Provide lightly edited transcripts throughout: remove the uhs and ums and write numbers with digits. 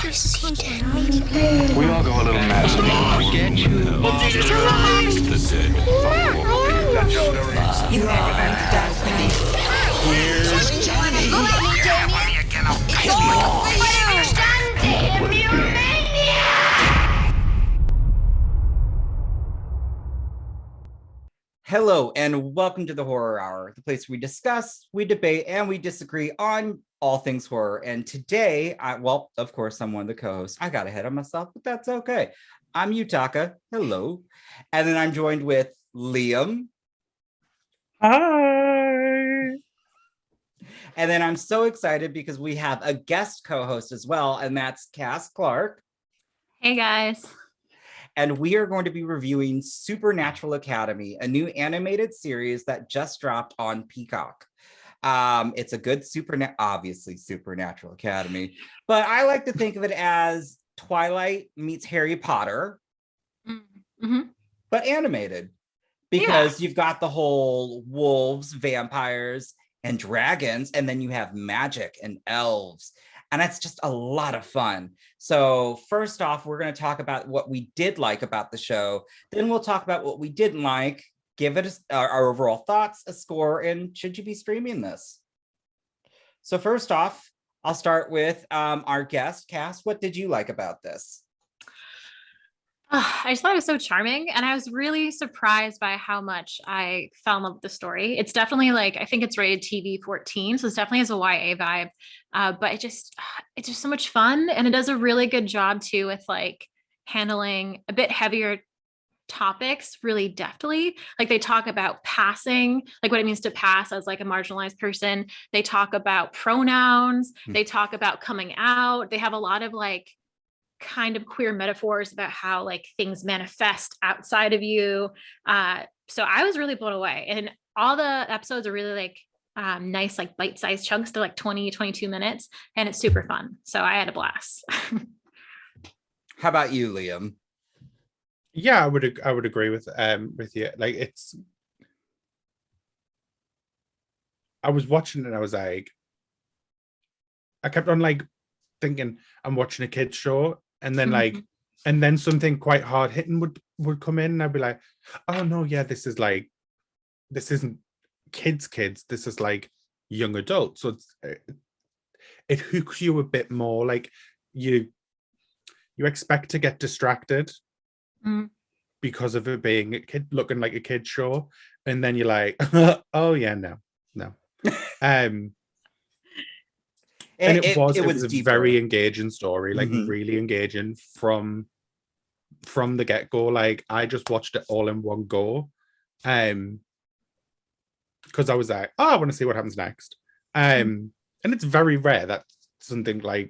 We all go a little mad sometimes. Get you. You are under darkness. Here's Johnny. Hello, and welcome to the Horror Hour, the place where we discuss, we debate, and we disagree on all things horror. And today, of course, I'm one of the co-hosts. I got ahead of myself, but that's okay. I'm Yutaka. Hello. And then I'm joined with Liam. Hi. And then I'm so excited because we have a guest co-host as well, and that's Cass Clarke. Hey, guys. And we are going to be reviewing Supernatural Academy, a new animated series that just dropped on Peacock. It's a good obviously Supernatural Academy, but I like to think of it as Twilight meets Harry Potter, but animated, because you've got the whole wolves, vampires, and dragons, and then you have magic and elves. And that's just a lot of fun. So first off, we're going to talk about what we did like about the show. Then we'll talk about what we didn't like, give it our overall thoughts, a score, and should you be streaming this? So first off, I'll start with our guest, Cass. What did you like about this? I just thought it was so charming, and I was really surprised by how much I fell in love with the story. It's definitely I think it's rated TV 14, so it's definitely has a YA vibe. But it's just so much fun, and it does a really good job too with handling a bit heavier topics really deftly. They talk about passing, what it means to pass as a marginalized person. They talk about pronouns. They talk about coming out. They have a lot of kind of queer metaphors about how things manifest outside of you. So I was really blown away, and all the episodes are really nice, bite-sized chunks. They're 20, 22 minutes, and it's super fun. So I had a blast. How about you, Liam? Yeah, I would agree with you. I was watching it and I was I kept on thinking I'm watching a kid's show, and then and then something quite hard hitting would come in, and I'd be like, oh no, yeah, this isn't kids, this is young adults. So it hooks you a bit more. You expect to get distracted because of it being a kid, looking like a kid show, and then you're like, oh yeah, no. And it was a very engaging story, really engaging from the get-go. I just watched it all in one go, because I was oh, I want to see what happens next. And it's very rare that something that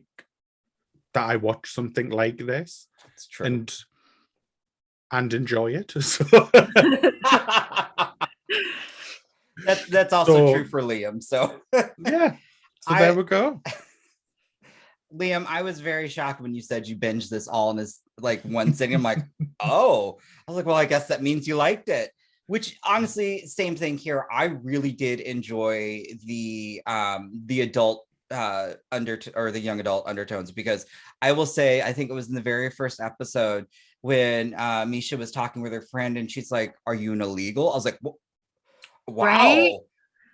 I watch something like this. That's true. And enjoy it. So. That's also true for Liam. So yeah. So there we go. Liam, I was very shocked when you said you binged this all in this one sitting. I'm like, oh. I was like, well, I guess that means you liked it. Which honestly, same thing here. I really did enjoy the adult or the young adult undertones, because I will say, I think it was in the very first episode when Misha was talking with her friend, and she's like, "Are you an illegal?" I was like, wow. Right? I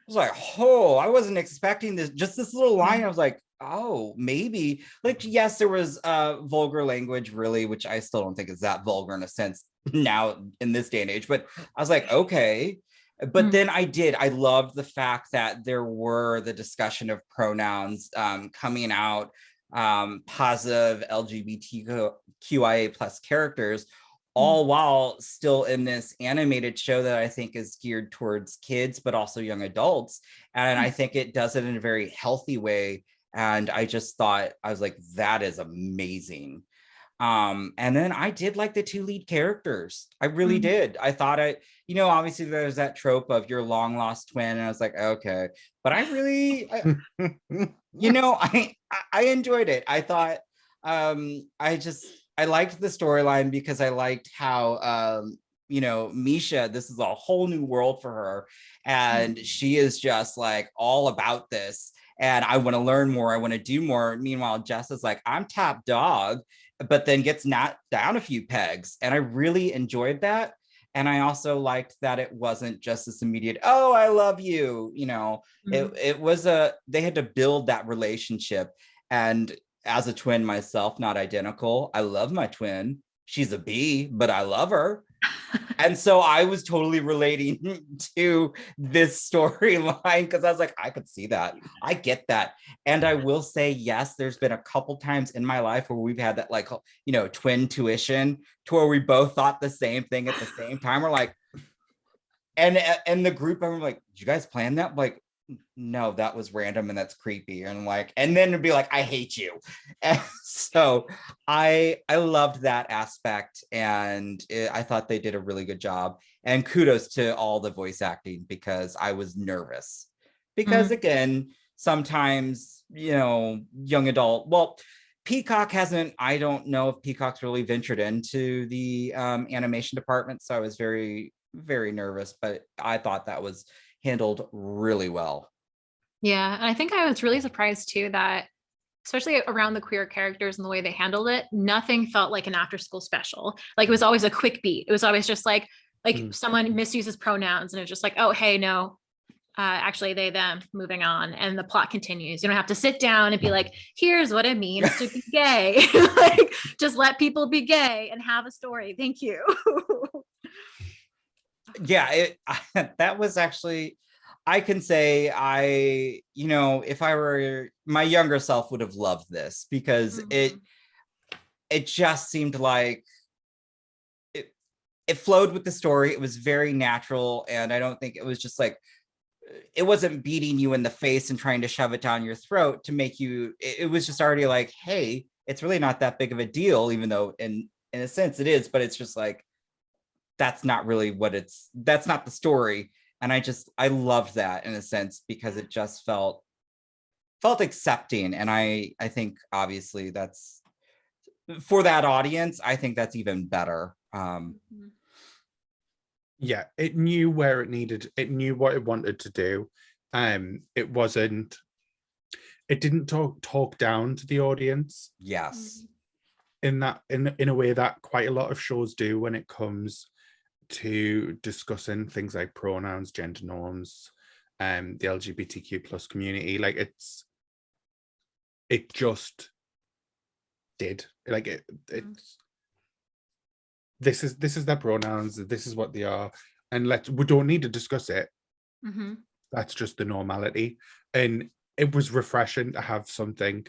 was like, oh, I wasn't expecting this. Just this little line. I was like, oh, maybe. Yes, there was vulgar language, really, which I still don't think is that vulgar in a sense now in this day and age. But I was like, okay. But then I loved the fact that there were the discussion of pronouns coming out, positive LGBTQIA plus characters, all while still in this animated show that I think is geared towards kids, but also young adults. And I think it does it in a very healthy way. And I just thought, I was like, that is amazing. And then I did like the two lead characters. I really did. I thought obviously there's that trope of your long lost twin. And I was like, okay, but I really, I enjoyed it. I thought, I liked the storyline because I liked how, Misha, this is a whole new world for her. And she is just all about this. and I want to learn more. I want to do more. Meanwhile, Jess is like, I'm top dog, but then gets knocked down a few pegs. And I really enjoyed that. And I also liked that it wasn't just this immediate, oh, I love you. You know, it was they had to build that relationship. And as a twin myself, not identical, I love my twin. She's a B, but I love her. And so I was totally relating to this storyline because I was like, I could see that. I get that. And I will say, yes, there's been a couple times in my life where we've had that, like, you know, twin tuition to where we both thought the same thing at the same time. We're like, and the group, I'm like, did you guys plan that? I'm like, no, that was random and that's creepy. And like, and then it'd be like, I hate you. And so I loved that aspect, and I thought they did a really good job. And kudos to all the voice acting, because I was nervous. Because again, sometimes, you know, young adult, well, Peacock hasn't, I don't know if Peacock's really ventured into the animation department. So I was very, very nervous, but I thought that was handled really well. Yeah, and I think I was really surprised too that, especially around the queer characters and the way they handled it, nothing felt like an after school special. Like, it was always a quick beat. It was always just like someone misuses pronouns and it's just like, oh, hey, no, actually they, them, moving on. And the plot continues. You don't have to sit down and be like, here's what it means to be gay. Like, just let people be gay and have a story. Thank you. Yeah, that was actually, I can say you know, if I were, my younger self would have loved this, because it just seemed like it flowed with the story. It was very natural. And I don't think it was just like, it wasn't beating you in the face and trying to shove it down your throat to make you, it was just already like, hey, it's really not that big of a deal, even though in a sense it is, but it's just like, that's not really what that's not the story. And I loved that in a sense, because it just felt accepting. And I think obviously that's, for that audience, I think that's even better. Yeah, it knew where it needed, it knew what it wanted to do. It didn't talk down to the audience. Yes. In a way that quite a lot of shows do when it comes to discussing things like pronouns, gender norms, the LGBTQ plus community. Like, it just did, like, it's this is their pronouns, this is what they are, and we don't need to discuss it. That's just the normality. And it was refreshing to have something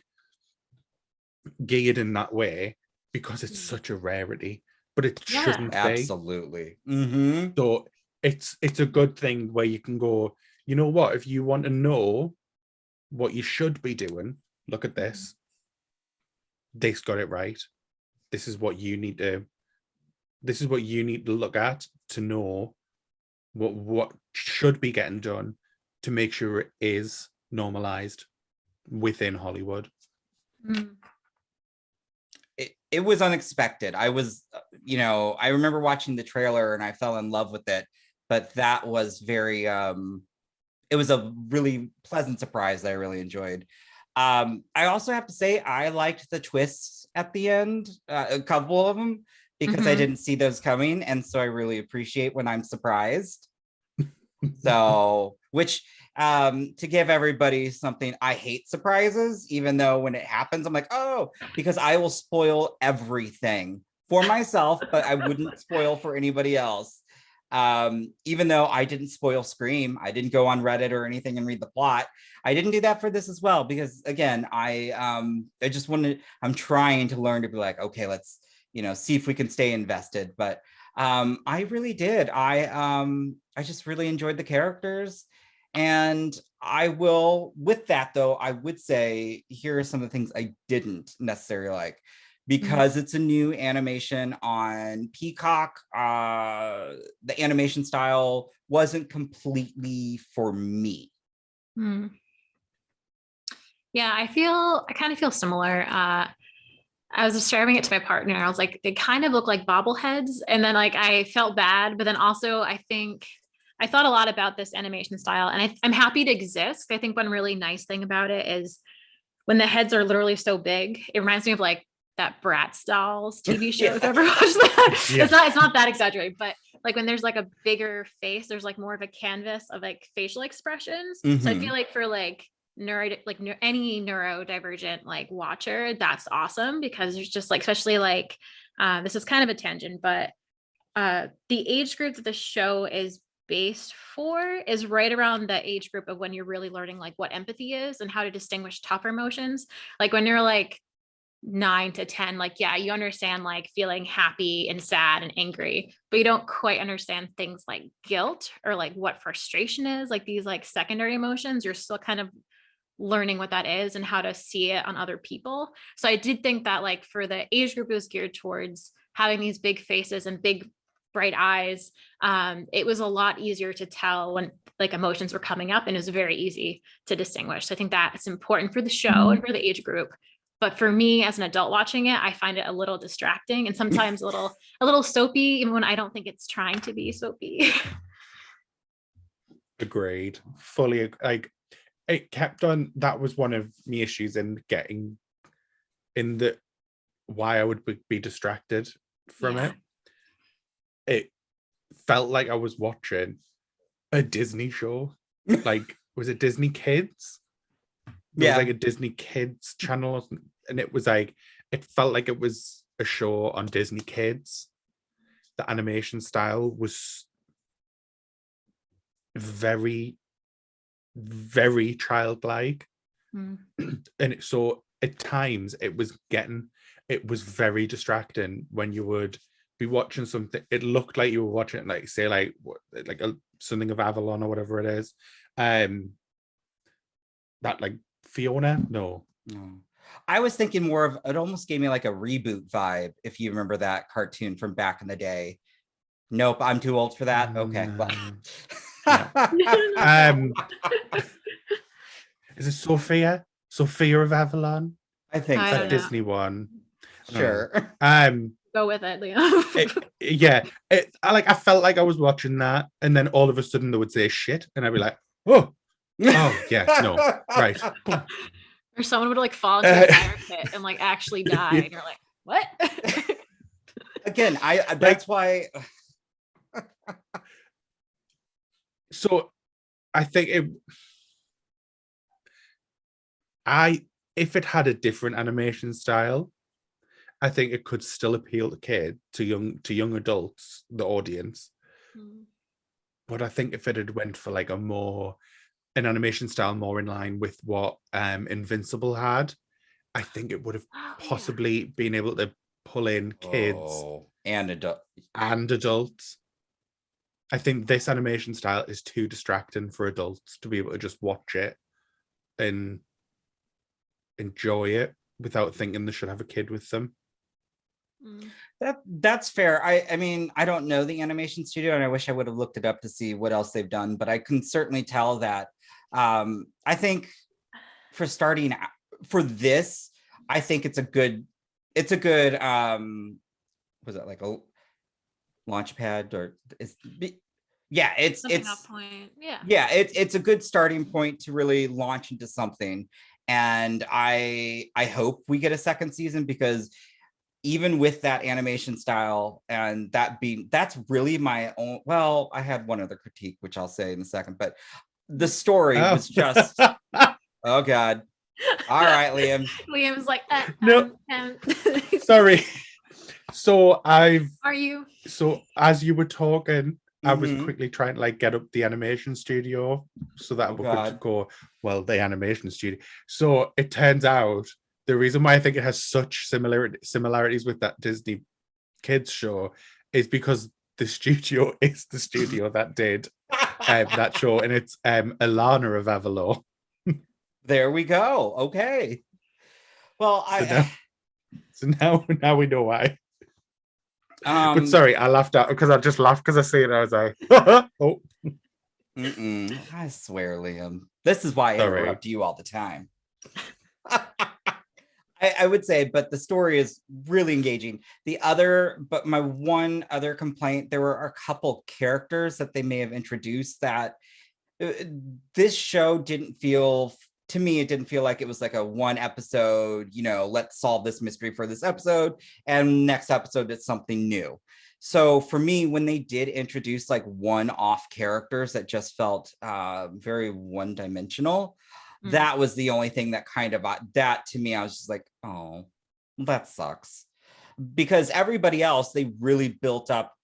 geared in that way, because it's such a rarity. But it shouldn't be. Absolutely. So it's a good thing where you can go, you know what, if you want to know what you should be doing, look at this. This got it right. This is what you need to look at to know what should be getting done to make sure it is normalized within Hollywood. It was unexpected. I was, you know, I remember watching the trailer and I fell in love with it, but that was very, it was a really pleasant surprise that I really enjoyed. I also have to say, I liked the twists at the end, a couple of them, because I didn't see those coming. And so I really appreciate when I'm surprised. So, which, to give everybody something, I hate surprises, even though when it happens, I'm like, oh, because I will spoil everything for myself, but I wouldn't spoil for anybody else. Even though I didn't spoil Scream, I didn't go on Reddit or anything and read the plot. I didn't do that for this as well, because again, I just wanted, I'm trying to learn to be like, okay, let's, you know, see if we can stay invested. But I really did. I just really enjoyed the characters. And I will, with that though, I would say, here are some of the things I didn't necessarily like, because it's a new animation on Peacock. The animation style wasn't completely for me. Yeah, I kind of feel similar. I was describing it to my partner. I was like, they kind of look like bobbleheads. And then like, I felt bad, but then also I think I thought a lot about this animation style, and I'm happy to exist. I think one really nice thing about it is when the heads are literally so big, it reminds me of like that Bratz dolls TV show. If you ever watched that, Yeah. it's not that exaggerated, but like when there's like a bigger face, there's like more of a canvas of like facial expressions. So I feel like for like any neurodivergent like watcher, that's awesome, because there's just like, especially like this is kind of a tangent, but the age group that the show is based for is right around the age group of when you're really learning like what empathy is and how to distinguish tougher emotions. Like when you're like 9 to 10, like, yeah, you understand like feeling happy and sad and angry, but you don't quite understand things like guilt or like what frustration is, like these like secondary emotions. You're still kind of learning what that is and how to see it on other people. So I did think that like for the age group, it was geared towards having these big faces and big bright eyes. It was a lot easier to tell when like emotions were coming up, and it was very easy to distinguish. So I think that's important for the show and for the age group. But for me as an adult watching it, I find it a little distracting and sometimes a little soapy, even when I don't think it's trying to be soapy. Agreed. Fully. Like, it kept on. That was one of my issues in getting in the why I would be distracted from it. It felt like I was watching a Disney show. Like, was it Disney Kids? There was like a Disney Kids channel, or something, and it was like, it felt like it was a show on Disney Kids. The animation style was very, very childlike. And so at times it was very distracting when you would be watching something. It looked like you were watching, like, say, like something of Avalon or whatever it is. That like Fiona? No. I was thinking more of, it almost gave me like a reboot vibe, if you remember that cartoon from back in the day. Nope, I'm too old for that. Okay. Is it Sophia? Sophia of Avalon? I think I so. don't know. Disney one. Sure. Go with it, Liam. I felt like I was watching that, and then all of a sudden they would say shit, and I'd be like, oh yeah, no, right. Or someone would like fall into a fire pit and like actually die, and you're like, what? Again, that's why. So I think if it had a different animation style, I think it could still appeal to young adults, the audience. But I think if it had went for like an animation style more in line with what Invincible had, I think it would have possibly been able to pull in kids and adults. I think this animation style is too distracting for adults to be able to just watch it and enjoy it without thinking they should have a kid with them. That's fair. I mean, I don't know the animation studio, and I wish I would have looked it up to see what else they've done, but I can certainly tell that I think for starting for this, I think it's a good was that like a launch pad, or it's Point. It's a good starting point to really launch into something. And I hope we get a second season, because even with that animation style and that's really my own. Well, I had one other critique, which I'll say in a second, but the story was just, oh God. All right, Liam. Liam's like, no, sorry. So as you were talking, I was quickly trying to like get up the animation studio so that we could go, well, the animation studio. So it turns out the reason why I think it has such similarities with that Disney Kids show is because the studio is the studio that did that show, and it's Alana of Avalon. There we go. Okay. Well, so now we know why. But sorry, I laughed out because I just laughed because I see it and I was like, oh. I swear, Liam. This is why I interrupt you all the time. I would say, but the story is really engaging. But my one other complaint, there were a couple characters that they may have introduced that this show didn't feel, to me, it didn't feel like it was like a one episode, let's solve this mystery for this episode, and next episode it's something new. So for me, when they did introduce like one-off characters that just felt very one-dimensional, that was the only thing that kind of, that to me, I was just like, oh, that sucks. Because everybody else, they really built up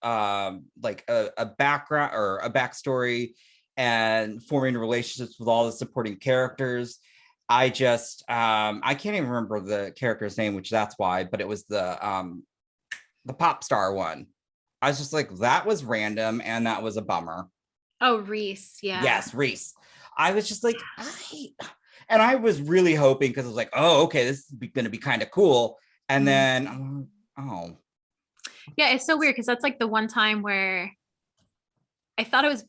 like a background or a backstory and forming relationships with all the supporting characters. I can't even remember the character's name, which that's why, but it was the pop star one. I was just like, that was random and that was a bummer. Oh, Reese, yeah. Yes, Reese. I was just like, I was really hoping, because I was like, oh, okay, this is going to be kind of cool. And then, oh. Yeah, it's so weird because that's like the one time where I thought it was,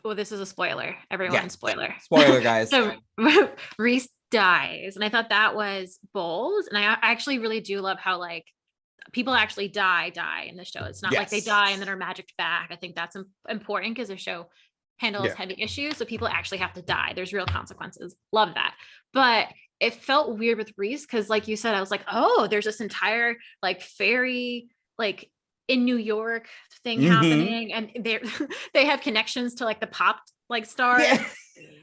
well, this is a spoiler. Everyone, Yeah. spoiler. Spoiler, guys. So Reese dies. And I thought that was bold. And I actually really do love how like people actually die in the show. It's not like they Yes. die and then are magicked back. I think that's important because the show handles heavy issues. So people actually have to die. There's real consequences. Love that. But it felt weird with Reese because like you said, I was like, oh, there's this entire like fairy, like in New York thing happening. And they have connections to like the pop like star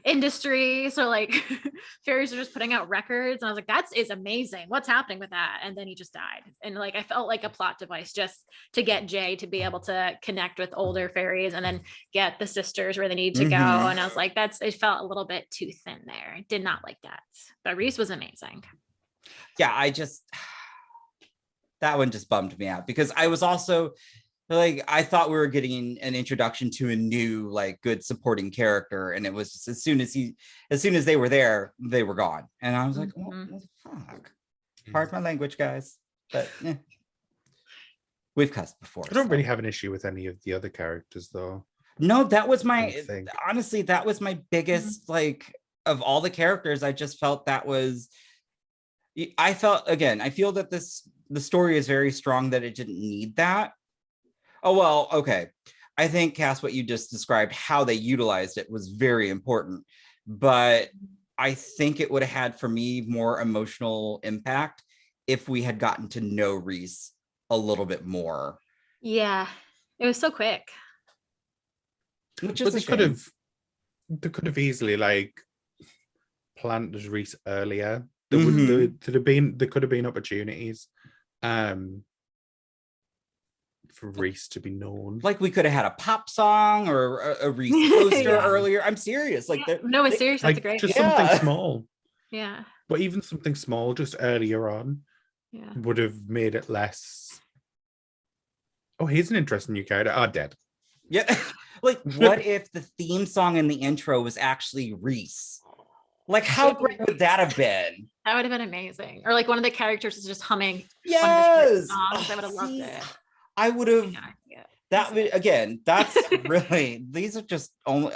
industry. So like fairies are just putting out records. And I was like, that is amazing. What's happening with that? And then he just died. And like, I felt like a plot device just to get Jay to be able to connect with older fairies and then get the sisters where they need to go. And I was like, it felt a little bit too thin there. I did not like that. But Reese was amazing. Yeah, that one just bummed me out because I was also like, I thought we were getting an introduction to a new like good supporting character, and it was just as soon as they were there, they were gone, and I was like, oh, fuck. Pardon my language, guys, but we've cussed before. I don't really have an issue with any of the other characters though. No, that was honestly, that was my biggest like of all the characters. I just felt that was. I feel that the story is very strong that it didn't need that. Oh, well, okay. I think, Cass, what you just described, how they utilized it was very important. But I think it would have had, for me, more emotional impact if we had gotten to know Reese a little bit more. Yeah, it was so quick. Which is they could have easily like planted Reese earlier. There could have been opportunities for Reese to be known. Like we could have had a pop song or a Reese poster earlier. I'm serious. Like no, it's serious. That's great. Just something small. Yeah. But even something small just earlier on would have made it less. Oh, he's an interesting new character. Oh, dead. Yeah. Like, what if the theme song in the intro was actually Reese? Like, how great would that have been? That would have been amazing. Or like one of the characters is just humming. Yes. Songs. I would have loved it. I would have. That would, again, that's really, these are just only,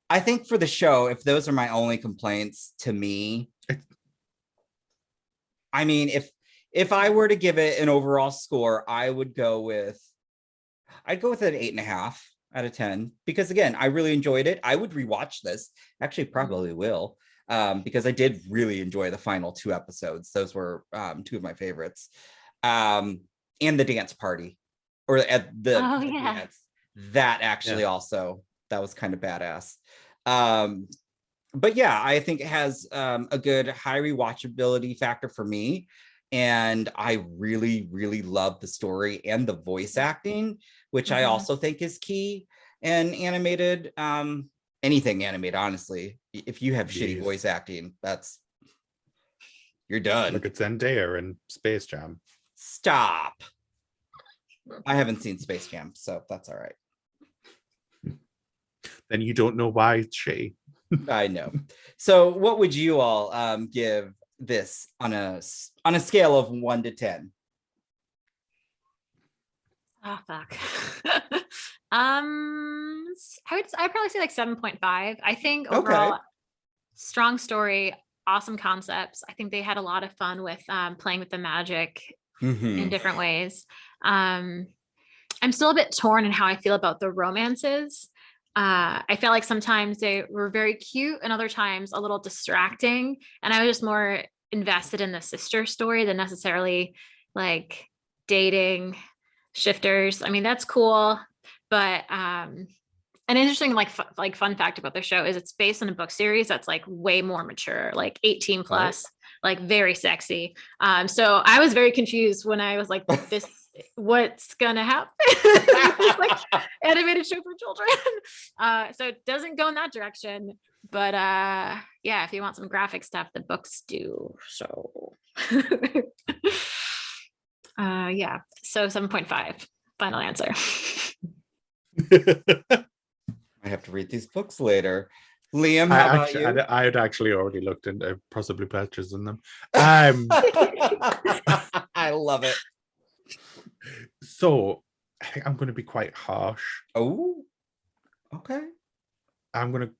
I think for the show, if those are my only complaints to me, I mean, if I were to give it an overall score, I'd go with an 8.5 out of 10, because again, I really enjoyed it. I would rewatch this. Actually, probably will. Because I did really enjoy the final 2 episodes. Those were 2 of my favorites. And the dance party, or at the dance. That actually also, that was kind of badass. But yeah, I think it has a good high rewatchability factor for me. And I really, really love the story and the voice acting, which I also think is key. And animated, anything animated, honestly, if you have shitty voice acting, you're done. Look at Zendaya and Space Jam. Stop. I haven't seen Space Jam, so that's all right. Then you don't know why it's shitty. I know. So what would you all give this on a scale of 1 to 10? Oh fuck. I'd probably say like 7.5. I think overall strong story. awesome concepts. I think they had a lot of fun with playing with the magic in Mhm. different ways. I'm still a bit torn in how I feel about the romances. I felt like sometimes they were very cute and other times a little distracting. And I was just more invested in the sister story than necessarily like dating shifters. I mean, that's cool. But an interesting like fun fact about the show is it's based on a book series that's like way more mature, like 18 plus, like very sexy. So I was very confused when I was like, this what's gonna happen? It's like animated show for children. So it doesn't go in that direction, but yeah, if you want some graphic stuff, the books do. So yeah, so 7.5 final answer. I have to read these books later. Liam, how about you? I had actually already looked into possibly purchasing them. I love it. So I think I'm going to be quite harsh. Oh, okay. I'm going to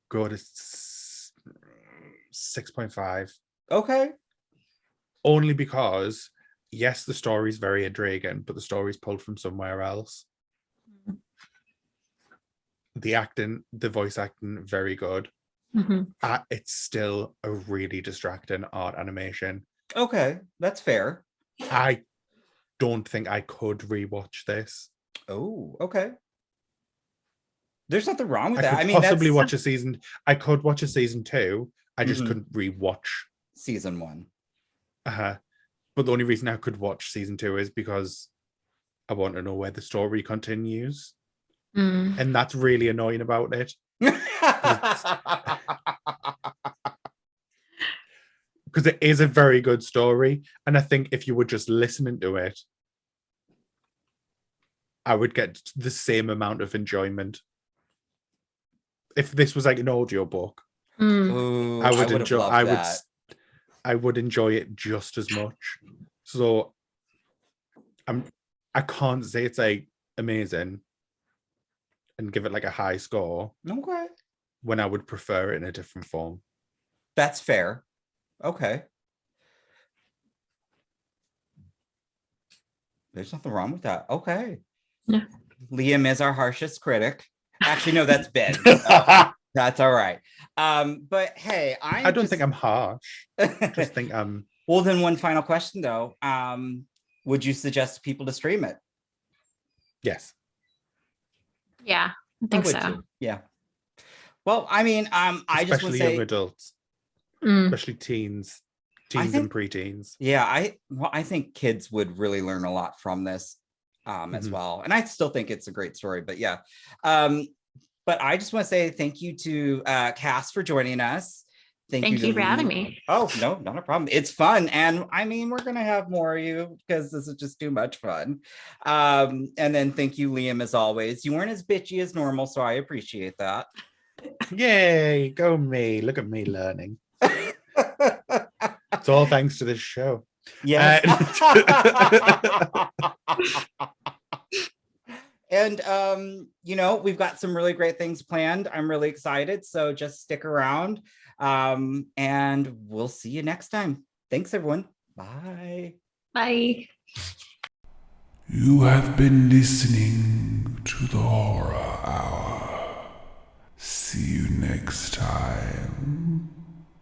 go to 6.5. Okay. Only because, yes, the story's very intriguing, but the story's pulled from somewhere else. The acting, the voice acting, very good. It's still a really distracting art animation. Okay, that's fair. I don't think I could rewatch this. Oh, okay. There's nothing wrong with I that. could I mean, possibly that's watch a season. I could watch a season 2. I just Mhm. couldn't rewatch. Season 1. But the only reason I could watch season 2 is because I want to know where the story continues. And that's really annoying about it. Because it is a very good story. And I think if you were just listening to it, I would get the same amount of enjoyment. If this was like an audio book, Ooh, I would have enjoy. loved that. I would enjoy it just as much. So I can't say it's like amazing and give it like a high score Okay. when I would prefer it in a different form. That's fair. Okay. There's nothing wrong with that. Okay. Yeah. Liam is our harshest critic. Actually, no, that's Ben. So that's all right. But hey, I don't think I'm harsh. I just think I'm. Well, then one final question though. Would you suggest people to stream it? Yes. Yeah, I think would so. too. Yeah. Well, I mean, I just want Especially to say young adults, Mm. especially teens and think- preteens. Yeah, I think kids would really learn a lot from this as Mhm. well. And I still think it's a great story, but yeah. But I just want to say thank you to Cass for joining us. Thank you for having me. Oh, no, not a problem. It's fun. And I mean, we're going to have more of you because this is just too much fun. And then thank you, Liam, as always. You weren't as bitchy as normal, so I appreciate that. Yay, go me. Look at me learning. It's all thanks to this show. Yes. And you know, we've got some really great things planned. I'm really excited. So just stick around. And we'll see you next time. Thanks, everyone. Bye. Bye. You have been listening to the Horror Hour. See you next time.